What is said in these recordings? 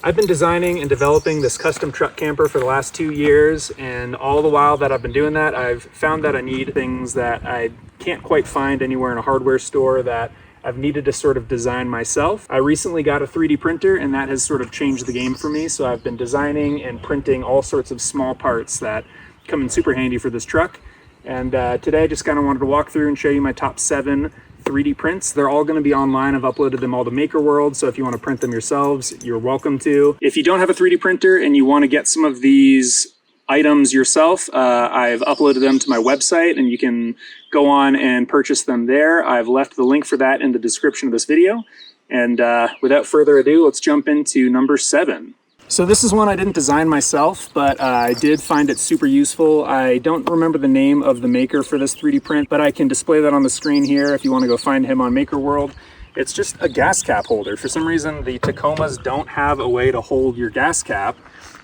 I've been designing and developing this custom truck camper for the last 2 years, and all the while that I've been doing that, I've found that I need things that I can't quite find anywhere in a hardware store that I've needed to sort of design myself. I recently got a 3D printer, and that has sort of changed the game for me. So I've been designing and printing all sorts of small parts that come in super handy for this truck. And today I just kind of wanted to walk through and show you my top 7 3D prints. They're all going to be online. I've uploaded them all to Maker World, so if you want to print them yourselves, you're welcome to. If you don't have a 3D printer and you want to get some of these items yourself, I've uploaded them to my website and you can go on and purchase them there. I've left the link for that in the description of this video. And without further ado, let's jump into number 7. So this is one I didn't design myself, but I did find it super useful. I don't remember the name of the maker for this 3D print, but I can display that on the screen here if you want to go find him on Maker World. It's just a gas cap holder. For some reason, the Tacomas don't have a way to hold your gas cap.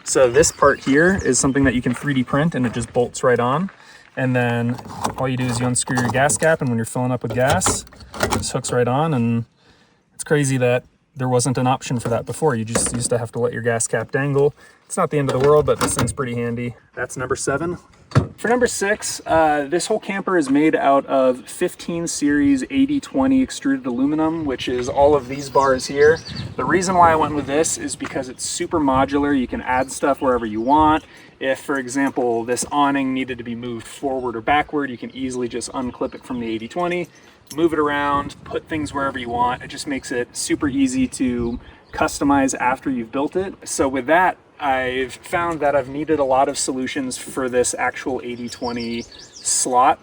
So this part here is something that you can 3D print and it just bolts right on. And then all you do is you unscrew your gas cap, and when you're filling up with gas, it just hooks right on. And it's crazy that there wasn't an option for that before. You just used to have to let your gas cap dangle. It's not the end of the world, but this thing's pretty handy. That's number 7. For number 6, this whole camper is made out of 15 series 80/20 extruded aluminum, which is all of these bars here. The reason why I went with this is because it's super modular. You can add stuff wherever you want. If, for example, this awning needed to be moved forward or backward, you can easily just unclip it from the 80/20, move it around, put things wherever you want. It just makes it super easy to customize after you've built it. So with that, I've found that I've needed a lot of solutions for this actual 80/20 slot,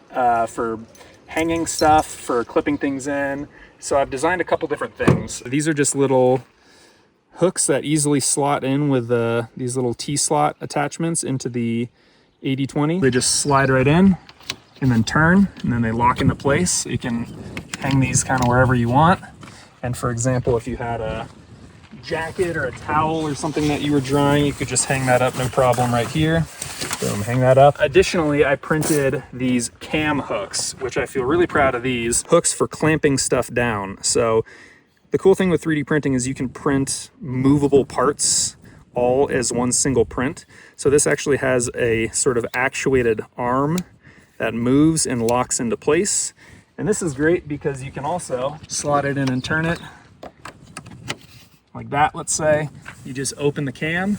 for hanging stuff, for clipping things in. So I've designed a couple different things. These are just little hooks that easily slot in with these little T-slot attachments into the 80/20. They just slide right in and then turn, and then they lock into place. So you can hang these kind of wherever you want. And for example, if you had a jacket or a towel or something that you were drying, you could just hang that up, no problem, right here. Boom, hang that up. Additionally, I printed these cam hooks, which I feel really proud of these. Hooks for clamping stuff down. So the cool thing with 3D printing is you can print movable parts all as one single print. So this actually has a sort of actuated arm that moves and locks into place. And this is great because you can also slot it in and turn it like that. Let's say you just open the cam,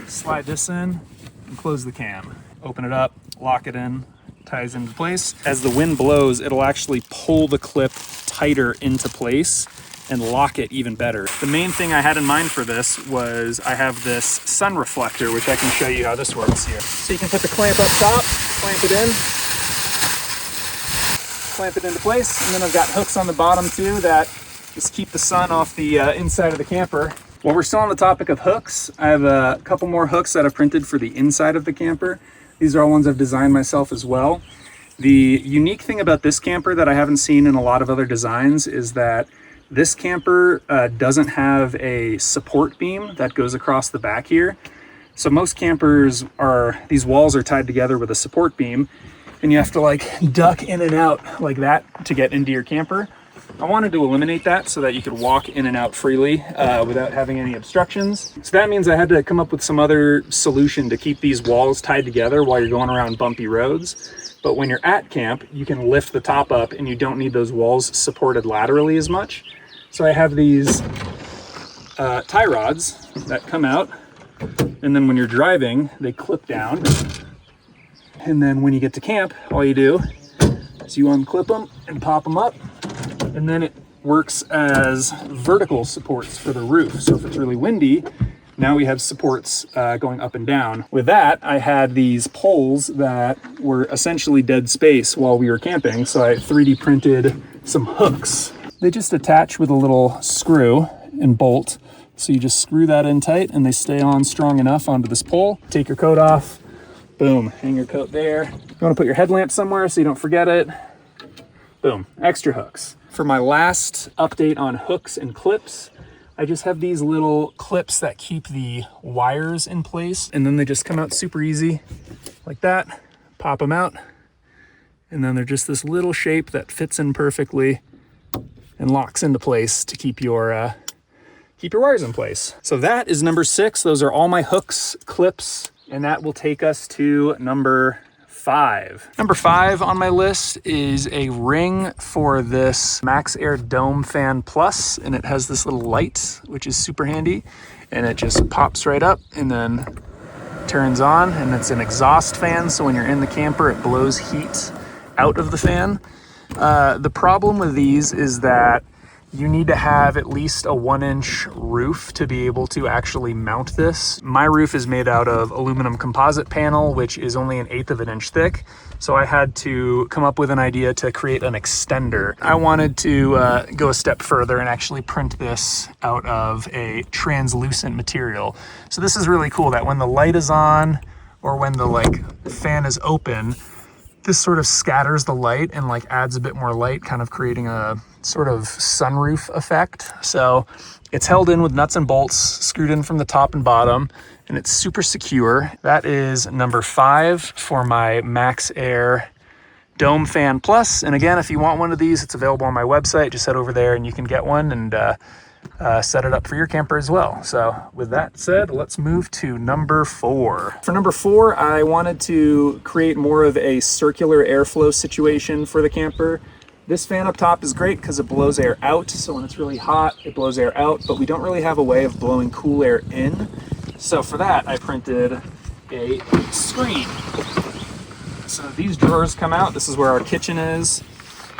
slide this in, and close the cam. Open it up, lock it in, ties into place. As the wind blows, it'll actually pull the clip tighter into place and lock it even better. The main thing I had in mind for this was I have this sun reflector, which I can show you how this works here. So you can put the clamp up top, clamp it in, clamp it into place, and then I've got hooks on the bottom too that just keep the sun off the inside of the camper. While we're still on the topic of hooks, I have a couple more hooks that I've printed for the inside of the camper. These are all ones I've designed myself as well. The unique thing about this camper that I haven't seen in a lot of other designs is that this camper doesn't have a support beam that goes across the back here. So most campers these walls are tied together with a support beam, and you have to like duck in and out like that to get into your camper. I wanted to eliminate that so that you could walk in and out freely without having any obstructions. So that means I had to come up with some other solution to keep these walls tied together while you're going around bumpy roads. But when you're at camp, you can lift the top up and you don't need those walls supported laterally as much. So I have these tie rods that come out, and then when you're driving, they clip down. And then when you get to camp, all you do is you unclip them and pop them up. And then it works as vertical supports for the roof. So if it's really windy, now we have supports going up and down. With that, I had these poles that were essentially dead space while we were camping. So I 3D printed some hooks. They just attach with a little screw and bolt. So you just screw that in tight and they stay on strong enough onto this pole. Take your coat off, boom, hang your coat there. You wanna put your headlamp somewhere so you don't forget it. Boom, extra hooks. For my last update on hooks and clips, I just have these little clips that keep the wires in place, and then they just come out super easy like that. Pop them out, and then they're just this little shape that fits in perfectly and locks into place to keep your keep your wires in place. So that is number 6. Those are all my hooks, clips, and that will take us to number 5. Number 5 on my list is a ring for this Max Air Dome Fan Plus, and it has this little light, which is super handy, and it just pops right up and then turns on, and it's an exhaust fan, so when you're in the camper, it blows heat out of the fan. The problem with these is that you need to have at least a 1-inch roof to be able to actually mount this. My roof is made out of aluminum composite panel, which is only 1/8 of an inch thick. So I had to come up with an idea to create an extender. I wanted to go a step further and actually print this out of a translucent material. So this is really cool that when the light is on or when the fan is open, this sort of scatters the light and adds a bit more light, kind of creating a sort of sunroof effect. So it's held in with nuts and bolts, screwed in from the top and bottom, and it's super secure. That is number 5 for my Max Air Dome Fan Plus. And again, if you want one of these, it's available on my website. Just head over there and you can get one and set it up for your camper as well. So with that said, let's move to number 4. For number 4, I wanted to create more of a circular airflow situation for the camper. This fan up top is great because it blows air out. So when it's really hot, it blows air out, but we don't really have a way of blowing cool air in. So for that, I printed a screen. So these drawers come out. This is where our kitchen is.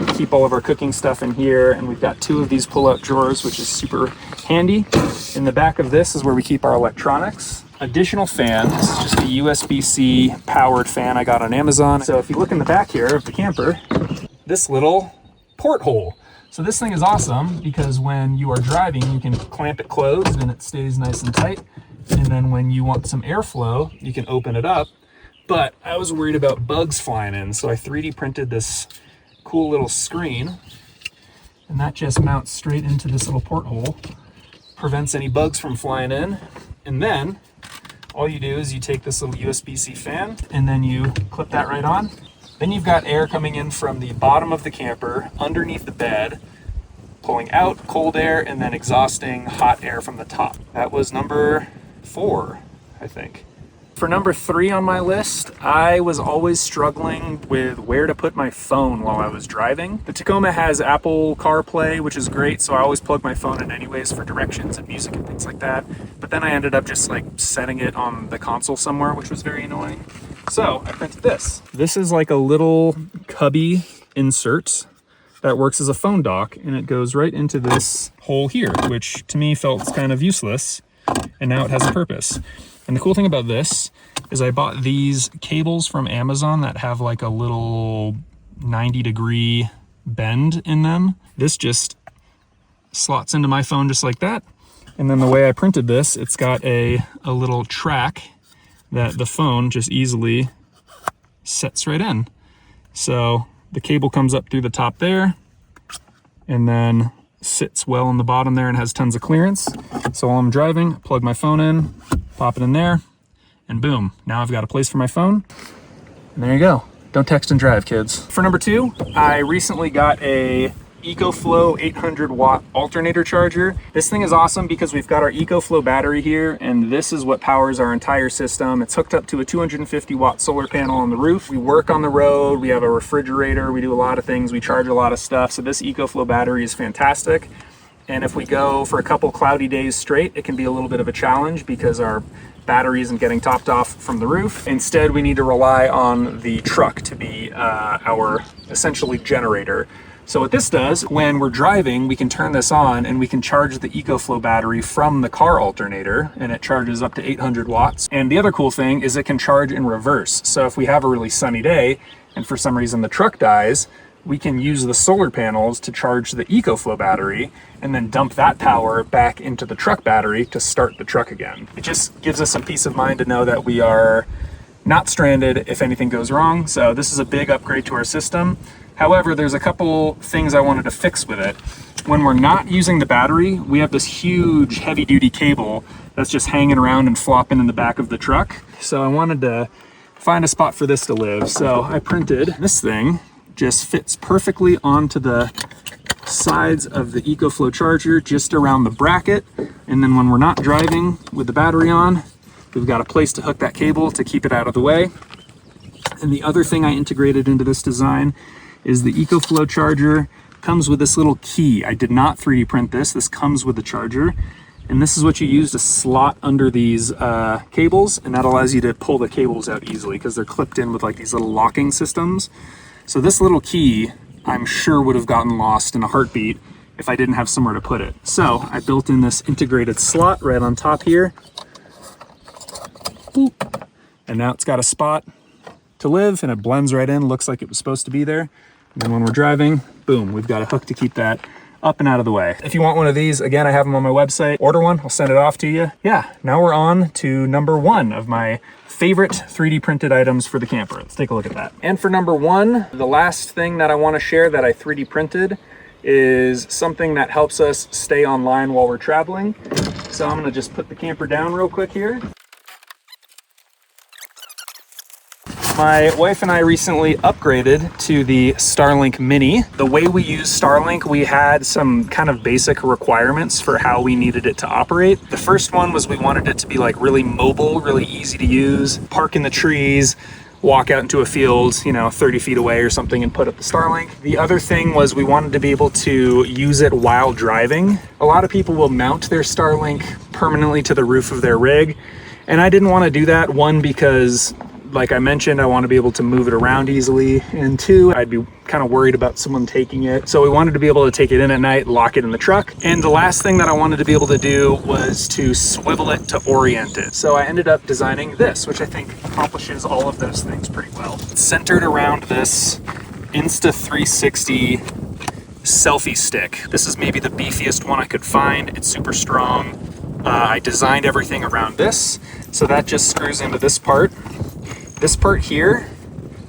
We keep all of our cooking stuff in here, and we've got 2 of these pull-out drawers, which is super handy. In the back of this is where we keep our electronics. Additional fan. This is just a USB-C powered fan I got on Amazon. So if you look in the back here of the camper, this little porthole. So this thing is awesome because when you are driving, you can clamp it closed and it stays nice and tight. And then when you want some airflow, you can open it up. But I was worried about bugs flying in, so I 3D printed this cool little screen, and that just mounts straight into this little porthole, prevents any bugs from flying in. And then all you do is you take this little USB-C fan and then you clip that right on. Then you've got air coming in from the bottom of the camper underneath the bed, pulling out cold air and then exhausting hot air from the top. That was number 4, I think. For number 3 on my list, I was always struggling with where to put my phone while I was driving. The Tacoma has Apple CarPlay, which is great, so I always plug my phone in anyways for directions and music and things like that. But then I ended up just setting it on the console somewhere, which was very annoying. So I printed this. This is like a little cubby insert that works as a phone dock, and it goes right into this hole here, which to me felt kind of useless, and now it has a purpose. And the cool thing about this is I bought these cables from Amazon that have a little 90-degree bend in them. This just slots into my phone just like that. And then the way I printed this, it's got a little track that the phone just easily sets right in. So the cable comes up through the top there and then sits well in the bottom there and has tons of clearance. So while I'm driving, plug my phone in, pop it in there, and boom, now I've got a place for my phone. And there you go. Don't text and drive, kids. For number 2, I recently got a EcoFlow 800-watt alternator charger. This thing is awesome because we've got our EcoFlow battery here, and this is what powers our entire system. It's hooked up to a 250-watt solar panel on the roof. We work on the road, we have a refrigerator, we do a lot of things, we charge a lot of stuff, so this EcoFlow battery is fantastic. And if we go for a couple cloudy days straight, it can be a little bit of a challenge because our battery isn't getting topped off from the roof. Instead, we need to rely on the truck to be our essentially generator. So what this does, when we're driving, we can turn this on and we can charge the EcoFlow battery from the car alternator, and it charges up to 800 watts. And the other cool thing is it can charge in reverse. So if we have a really sunny day and for some reason the truck dies, we can use the solar panels to charge the EcoFlow battery and then dump that power back into the truck battery to start the truck again. It just gives us some peace of mind to know that we are not stranded if anything goes wrong. So this is a big upgrade to our system. However, there's a couple things I wanted to fix with it. When we're not using the battery, we have this huge heavy-duty cable that's just hanging around and flopping in the back of the truck. So I wanted to find a spot for this to live. So I printed this thing. Just fits perfectly onto the sides of the EcoFlow charger just around the bracket. And then when we're not driving with the battery on, we've got a place to hook that cable to keep it out of the way. And the other thing I integrated into this design is the EcoFlow charger comes with this little key. I did not 3D print this. This comes with the charger. And this is what you use to slot under these cables, and that allows you to pull the cables out easily because they're clipped in with like these little locking systems. So this little key, I'm sure would have gotten lost in a heartbeat if I didn't have somewhere to put it. So I built in this integrated slot right on top here. Boop. And now it's got a spot to live, and it blends right in, looks like it was supposed to be there. And then when we're driving, boom, we've got a hook to keep that up and out of the way. If you want one of these, again, I have them on my website. Order one, I'll send it off to you. Yeah, now we're on to number one of my favorite 3D printed items for the camper. Let's take a look at that. And for number one, the last thing that I want to share that I 3D printed is something that helps us stay online while we're traveling. So I'm gonna just put the camper down real quick here. My wife and I recently upgraded to the Starlink Mini. The way we use Starlink, we had some kind of basic requirements for how we needed it to operate. The first one was we wanted it to be like really mobile, really easy to use, park in the trees, walk out into a field, 30 feet away or something and put up the Starlink. The other thing was we wanted to be able to use it while driving. A lot of people will mount their Starlink permanently to the roof of their rig, and I didn't want to do that. One, because like I mentioned, I want to be able to move it around easily. And two, I'd be kind of worried about someone taking it. So we wanted to be able to take it in at night, lock it in the truck. And the last thing that I wanted to be able to do was to swivel it to orient it. So I ended up designing this, which I think accomplishes all of those things pretty well. It's centered around this Insta360 selfie stick. This is maybe the beefiest one I could find. It's super strong. I designed everything around this. So that just screws into this part. This part here,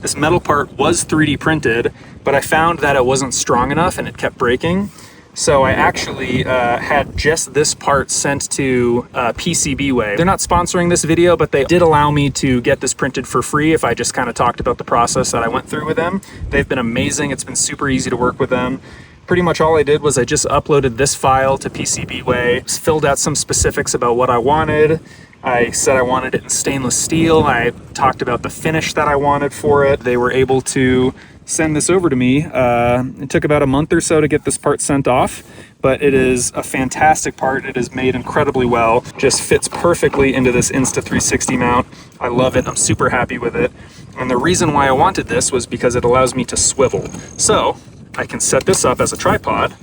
this metal part was 3D printed, but I found that it wasn't strong enough and it kept breaking. So I actually had just this part sent to PCBWay. They're not sponsoring this video, but they did allow me to get this printed for free if I just kind of talked about the process that I went through with them. They've been amazing. It's been super easy to work with them. Pretty much all I did was I just uploaded this file to PCBWay, filled out some specifics about what I wanted. I said I wanted it in stainless steel. I talked about the finish that I wanted for it. They were able to send this over to me. It took about a month or so to get this part sent off, but it is a fantastic part. It is made incredibly well, just fits perfectly into this Insta360 mount. I love it. I'm super happy with it. And the reason why I wanted this was because it allows me to swivel. So I can set this up as a tripod,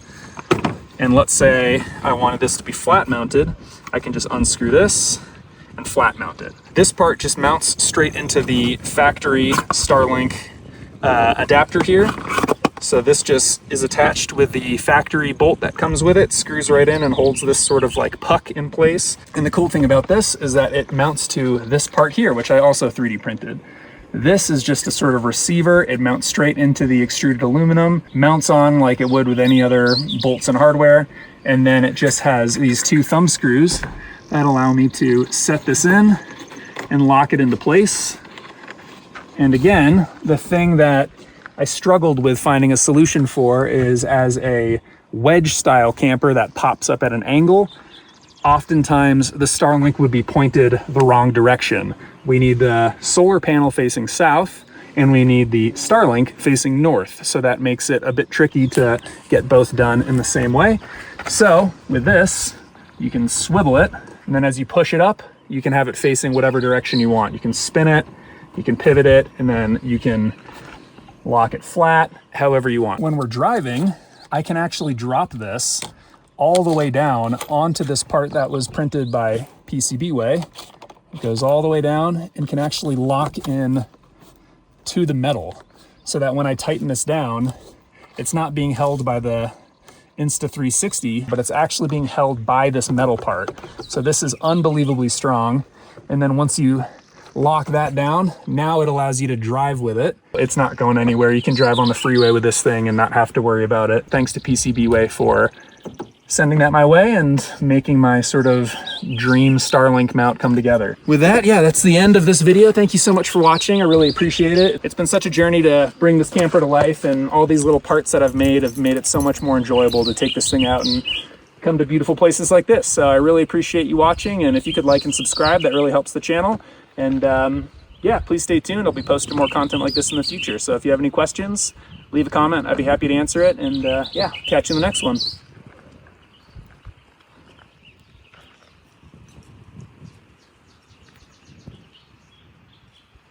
and let's say I wanted this to be flat mounted. I can just unscrew this and flat mount it. This part just mounts straight into the factory Starlink adapter here. So this just is attached with the factory bolt that comes with it, screws right in and holds this sort of like puck in place. And the cool thing about this is that it mounts to this part here, which I also 3D printed. This is just a sort of receiver. It mounts straight into the extruded aluminum, mounts on like it would with any other bolts and hardware. And then it just has these two thumb screws that allow me to set this in and lock it into place. And again, the thing that I struggled with finding a solution for is as a wedge style camper that pops up at an angle, oftentimes the Starlink would be pointed the wrong direction. We need the solar panel facing south, and we need the Starlink facing north. So that makes it a bit tricky to get both done in the same way. So with this, you can swivel it, and then as you push it up, you can have it facing whatever direction you want. You can spin it, you can pivot it, and then you can lock it flat, however you want. When we're driving, I can actually drop this all the way down onto this part that was printed by PCBWay. It goes all the way down and can actually lock in to the metal so that when I tighten this down, it's not being held by the Insta360, but it's actually being held by this metal part. So this is unbelievably strong. And then once you lock that down, now it allows you to drive with it. It's not going anywhere. You can drive on the freeway with this thing and not have to worry about it. Thanks to PCBWay for sending that my way and making my sort of dream Starlink mount come together. With that, yeah, that's the end of this video. Thank you so much for watching. I really appreciate it. It's been such a journey to bring this camper to life, and all these little parts that I've made have made it so much more enjoyable to take this thing out and come to beautiful places like this. So I really appreciate you watching, and if you could like and subscribe, that really helps the channel. And yeah, please stay tuned. I'll be posting more content like this in the future. So if you have any questions, leave a comment. I'd be happy to answer it. And yeah, catch you in the next one.